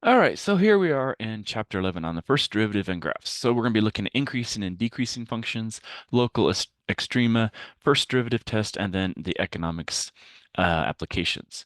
All right, so here we are in chapter 11 on the first derivative and graphs. So we're going to be looking at increasing and decreasing functions, local extrema, first derivative test, and then the economics applications.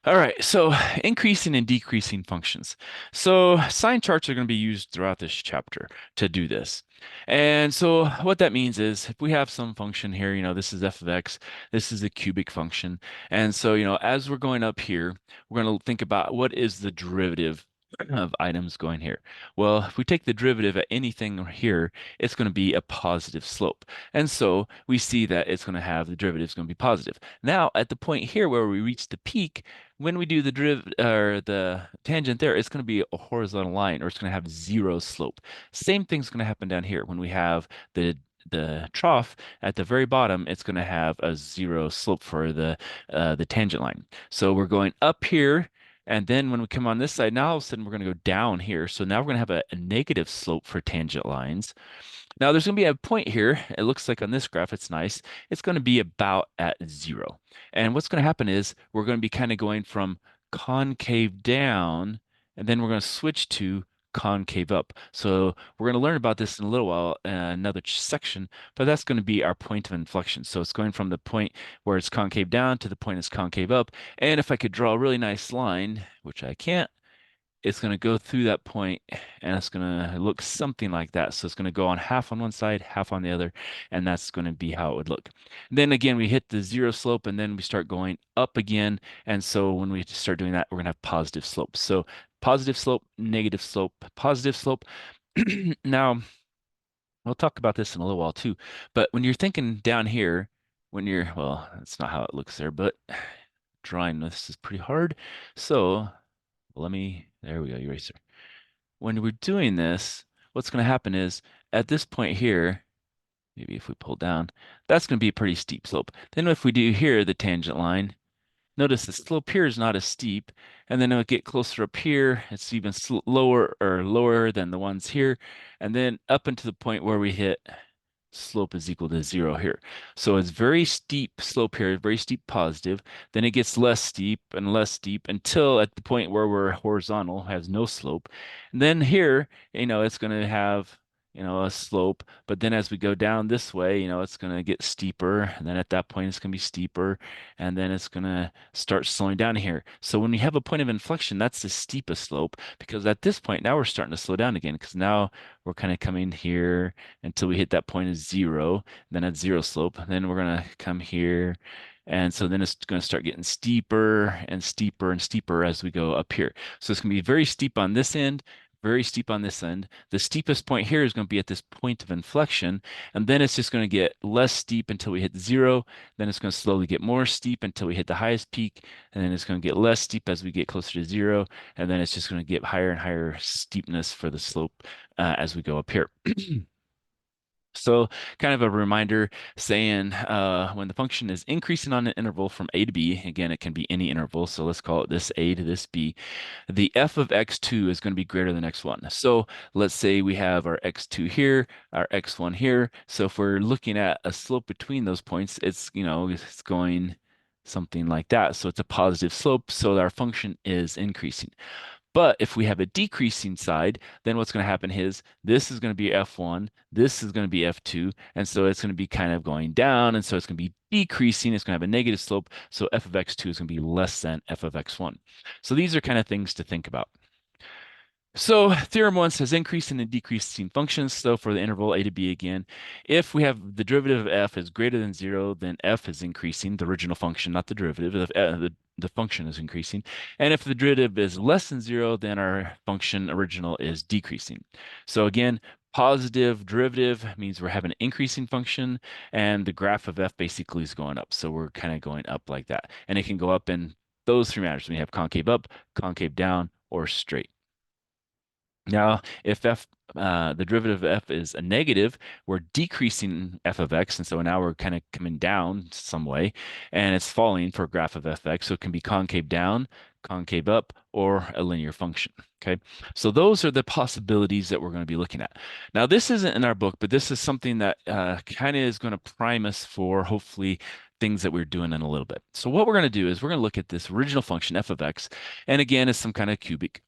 All right, so increasing and decreasing functions. So sign charts are going to be used throughout this chapter to do this. And so what that means is if we have some function here, this is f of x, this is a cubic function. And so, as we're going up here, we're going to think about what is the derivative of items going here. Well, if we take the derivative at anything here, it's going to be a positive slope. And so we see that it's going to have the derivative is going to be positive. Now, at the point here where we reach the peak, when we do the or the tangent there, it's going to be a horizontal line, or it's going to have zero slope. Same thing's going to happen down here when we have the trough at the very bottom. It's going to have a zero slope for the tangent line. So we're going up here. And then when we come on this side, now all of a sudden we're going to go down here. So now we're going to have a negative slope for tangent lines. Now there's going to be a point here. It looks like on this graph, it's nice. It's going to be about at zero. And what's going to happen is we're going to be kind of going from concave down, and then we're going to switch to concave up. So we're going to learn about this in a little while, another section, but that's going to be our point of inflection. So it's going from the point where it's concave down to the point it's concave up. And if I could draw a really nice line, which I can't, it's going to go through that point and it's going to look something like that. So it's going to go on half on one side, half on the other, and that's going to be how it would look. And then again, we hit the zero slope and then we start going up again. And so when we start doing that, we're going to have positive slopes. So positive slope, negative slope, positive slope. Now, we'll talk about this in a little while too, but when you're thinking down here, well, that's not how it looks there, but drawing this is pretty hard. So there we go, eraser. When we're doing this, what's going to happen is at this point here, maybe if we pull down, that's going to be a pretty steep slope. Then if we do here, the tangent line, notice the slope here is not as steep. And then it'll get closer up here, it's even lower than the ones here. And then up into the point where we hit slope is equal to zero here. So it's very steep slope here, very steep positive. Then it gets less steep and less steep until at the point where we're horizontal, has no slope. And then here, it's going to have, a slope. But then as we go down this way, it's going to get steeper. And then at that point, it's going to be steeper. And then it's going to start slowing down here. So when we have a point of inflection, that's the steepest slope, because at this point, now we're starting to slow down again, because now we're kind of coming here until we hit that point of zero, then at zero slope. Then we're going to come here. And so then it's going to start getting steeper and steeper and steeper as we go up here. So it's going to be very steep on this end, very steep on this end. The steepest point here is going to be at this point of inflection. And then it's just going to get less steep until we hit zero. Then it's going to slowly get more steep until we hit the highest peak. And then it's going to get less steep as we get closer to zero. And then it's just going to get higher and higher steepness for the slope as we go up here. So kind of a reminder saying when the function is increasing on an interval from a to b, again, it can be any interval. So let's call it this a to this b. The f of x2 is going to be greater than x1. So let's say we have our x2 here, our x1 here. So if we're looking at a slope between those points, it's going something like that. So it's a positive slope. So our function is increasing. But if we have a decreasing side, then what's going to happen is this is going to be F1, this is going to be F2, and so it's going to be kind of going down, and so it's going to be decreasing. It's going to have a negative slope, so f of x2 is going to be less than f of x1. So these are kind of things to think about. So theorem one says increasing and decreasing functions. So for the interval a to b again, if we have the derivative of f is greater than zero, then f is increasing, the original function, not the derivative. The function is increasing. And if the derivative is less than zero, then our function original is decreasing. So again, positive derivative means we're having an increasing function, and the graph of f basically is going up. So we're kind of going up like that. And it can go up in those three manners. We have concave up, concave down, or straight. Now, if the derivative of f is a negative, we're decreasing f of x, and so now we're kind of coming down some way, and it's falling for a graph of fx, so it can be concave down, concave up, or a linear function. Okay, so those are the possibilities that we're going to be looking at. Now, this isn't in our book, but this is something that kind of is going to prime us for hopefully things that we're doing in a little bit. So what we're going to do is we're going to look at this original function f of x, and again, it's some kind of cubic.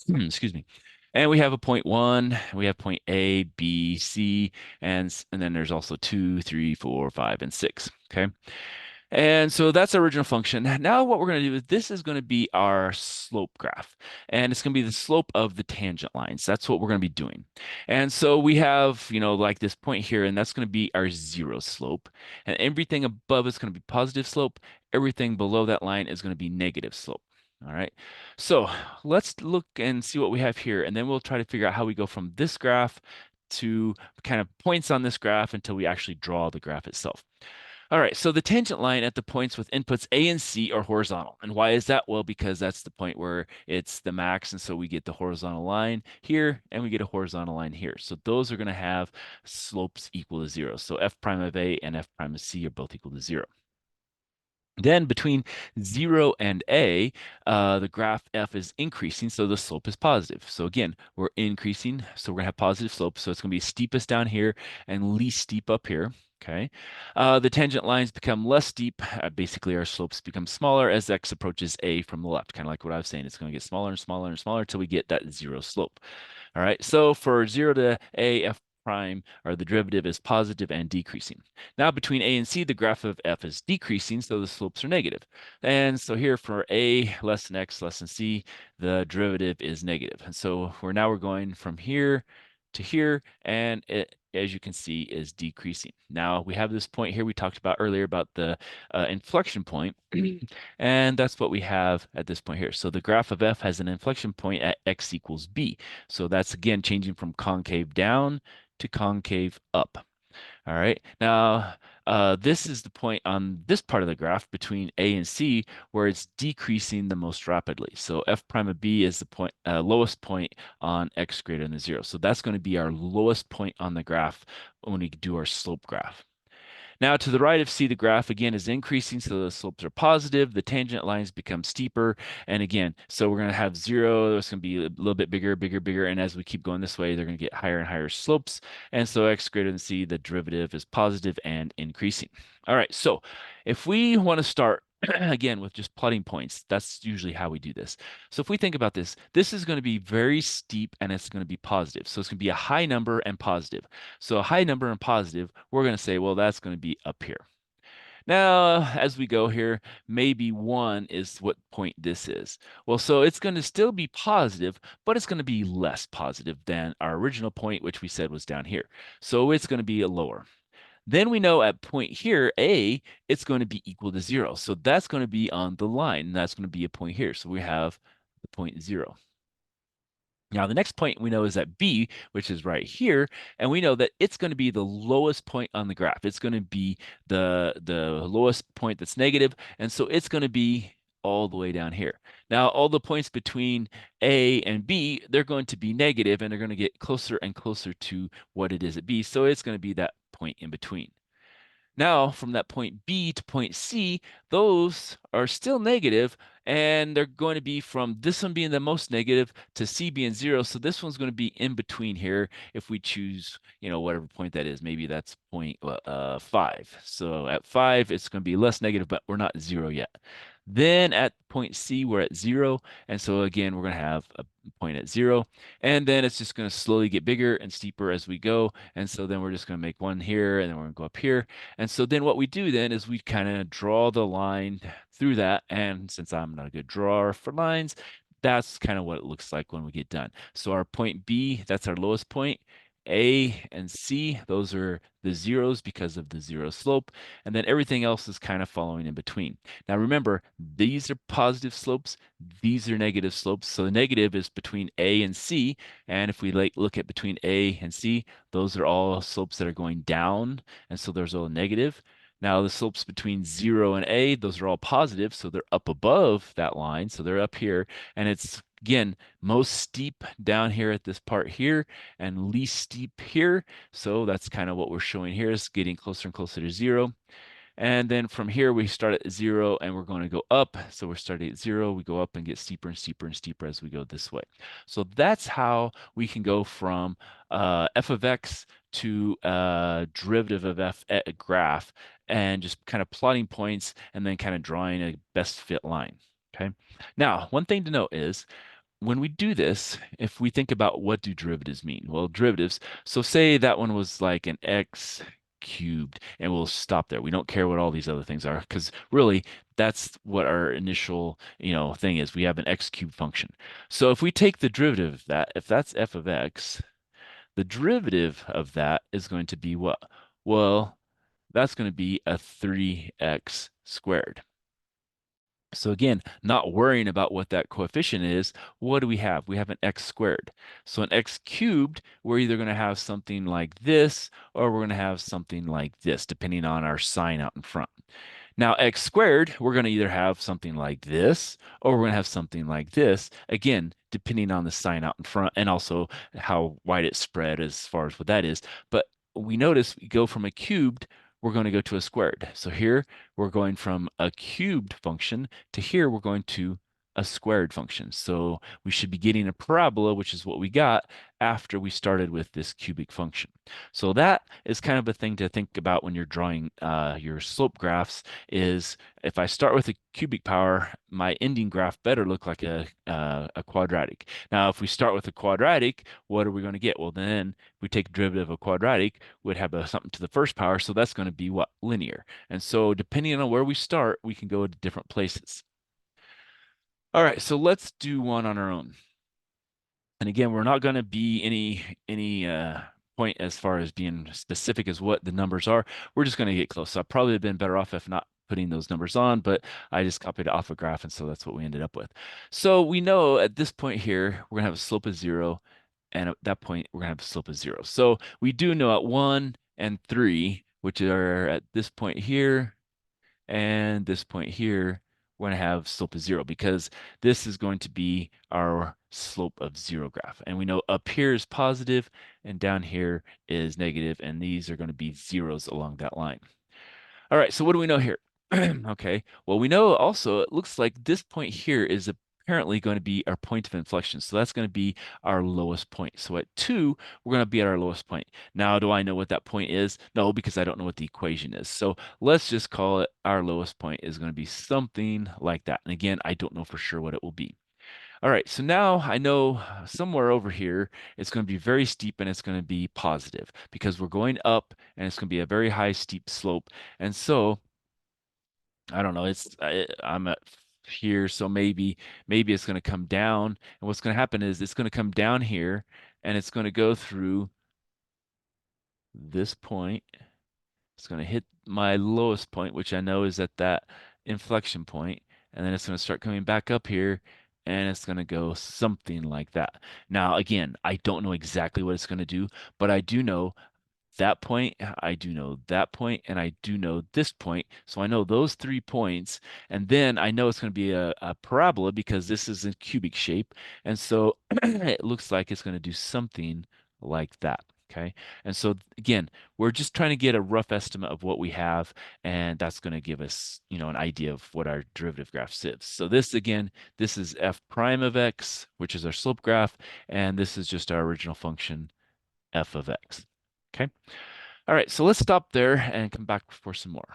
Excuse me. And we have a point 1, we have point A, B, C, and then there's also 2, 3, 4, 5, and 6. Okay. And so that's our original function. Now what we're going to do is this is going to be our slope graph. And it's going to be the slope of the tangent lines. That's what we're going to be doing. And so we have, like this point here, and that's going to be our zero slope. And everything above is going to be positive slope. Everything below that line is going to be negative slope. All right. So let's look and see what we have here. And then we'll try to figure out how we go from this graph to kind of points on this graph until we actually draw the graph itself. All right, so the tangent line at the points with inputs A and C are horizontal. And why is that? Well, because that's the point where it's the max, and so we get the horizontal line here, and we get a horizontal line here. So those are going to have slopes equal to 0. So f prime of A and f prime of C are both equal to 0. Then between 0 and A, the graph f is increasing, so the slope is positive. So again, we're increasing, so we're going to have positive slope. So it's going to be steepest down here and least steep up here. Okay. The tangent lines become less steep. Basically, our slopes become smaller as x approaches A from the left. Kind of like what I was saying. It's going to get smaller and smaller and smaller until we get that 0 slope. All right. So for 0 to A, f prime, or the derivative is positive and decreasing. Now between A and C, the graph of f is decreasing, so the slopes are negative. And so here for A less than x less than C, the derivative is negative. And so we're going from here to here, and it, as you can see, is decreasing. Now we have this point here we talked about earlier about the inflection point, and that's what we have at this point here. So the graph of f has an inflection point at x equals b. So that's again changing from concave down to concave up. All right. Now, this is the point on this part of the graph between A and C where it's decreasing the most rapidly. So f prime of B is the point, lowest point on x greater than 0. So that's going to be our lowest point on the graph when we do our slope graph. Now to the right of C, the graph again is increasing, so the slopes are positive. The tangent lines become steeper. And again, so we're going to have 0. It's going to be a little bit bigger, bigger, bigger. And as we keep going this way, they're going to get higher and higher slopes. And so x greater than C, the derivative is positive and increasing. All right, so if we want to start again with just plotting points, that's usually how we do this. So if we think about this, this is going to be very steep and it's going to be positive. So it's going to be a high number and positive. So a high number and positive, we're going to say, well, that's going to be up here. Now, as we go here, maybe 1 is what point this is. Well, so it's going to still be positive, but it's going to be less positive than our original point, which we said was down here. So it's going to be a lower. Then we know at point here, A, it's going to be equal to 0. So that's going to be on the line. And that's going to be a point here. So we have the point 0. Now, the next point we know is at B, which is right here, and we know that it's going to be the lowest point on the graph. It's going to be the lowest point that's negative, and so it's going to be all the way down here. Now, all the points between A and B, they're going to be negative, and they're going to get closer and closer to what it is at B, so it's going to be that point in between. Now, from that point B to point C, those are still negative, and they're going to be from this one being the most negative to C being 0. So this one's going to be in between here if we choose, whatever point that is. Maybe that's point 5. So at 5, it's going to be less negative, but we're not 0 yet. Then at point C, we're at 0. And so again, we're going to have a point at 0. And then it's just going to slowly get bigger and steeper as we go. And so then we're just going to make one here, and then we're going to go up here. And so then what we do then is we kind of draw the line through that. And since I'm not a good drawer for lines, that's kind of what it looks like when we get done. So our point B, that's our lowest point. A and C, those are the zeros because of the 0 slope. And then everything else is kind of following in between. Now remember, these are positive slopes, these are negative slopes. So the negative is between A and C. And if we look at between A and C, those are all slopes that are going down. And so there's all negative. Now the slopes between 0 and A, those are all positive. So they're up above that line. So they're up here. And it's, again, most steep down here at this part here and least steep here. So that's kind of what we're showing here is getting closer and closer to 0. And then from here, we start at 0 and we're going to go up. So we're starting at 0, we go up and get steeper and steeper and steeper as we go this way. So that's how we can go from f of x to derivative of f graph and just kind of plotting points and then kind of drawing a best fit line. Okay. Now, one thing to note is when we do this, if we think about what do derivatives mean? Well, derivatives, so say that one was like an x cubed, and we'll stop there. We don't care what all these other things are, because really that's what our initial, thing is. We have an x cubed function. So if we take the derivative of that, if that's f of x, the derivative of that is going to be what? Well, that's going to be a 3x squared. So again, not worrying about what that coefficient is, what do we have? We have an x squared. So an x cubed, we're either going to have something like this, or we're going to have something like this, depending on our sign out in front. Now, x squared, we're going to either have something like this, or we're going to have something like this, again, depending on the sign out in front and also how wide it's spread as far as what that is. But we notice we go from a cubed, we're going to go to a squared. So here we're going from a cubed function to here we're going to a squared function. So we should be getting a parabola, which is what we got after we started with this cubic function. So that is kind of a thing to think about when you're drawing your slope graphs is if I start with a cubic power, my ending graph better look like a quadratic. Now, if we start with a quadratic, what are we going to get? Well, then if we take a derivative of quadratic, we'd have something to the first power, so that's going to be what? Linear. And so depending on where we start, we can go to different places. All right, so let's do one on our own. And again, we're not going to be any point as far as being specific as what the numbers are. We're just going to get close. So I'd probably have been better off if not putting those numbers on, but I just copied it off a graph, and so that's what we ended up with. So we know at this point here, we're going to have a slope of 0, and at that point, we're going to have a slope of 0. So we do know at 1 and 3, which are at this point here, and this point here, we're going to have slope of 0 because this is going to be our slope of 0 graph. And we know up here is positive and down here is negative, and these are going to be zeros along that line. All right, so what do we know here? Okay, well, we know also it looks like this point here is apparently going to be our point of inflection. So that's going to be our lowest point. So at 2, we're going to be at our lowest point. Now, do I know what that point is? No, because I don't know what the equation is. So let's just call it our lowest point is going to be something like that. And again, I don't know for sure what it will be. All right, so now I know somewhere over here it's going to be very steep and it's going to be positive because we're going up and it's going to be a very high steep slope. And so I don't know. I'm at here, so maybe it's going to come down. And what's going to happen is it's going to come down here, and it's going to go through this point. It's going to hit my lowest point, which I know is at that inflection point, and then it's going to start coming back up here, and it's going to go something like that. Now, again, I don't know exactly what it's going to do, but I do know that point, I do know that point, and I do know this point. So I know those 3 points, and then I know it's going to be a parabola because this is a cubic shape. And so it looks like it's going to do something like that. Okay. And so again, we're just trying to get a rough estimate of what we have, and that's going to give us, an idea of what our derivative graph is. So this again, this is f prime of x, which is our slope graph, and this is just our original function, f of x. Okay. All right, so let's stop there and come back for some more.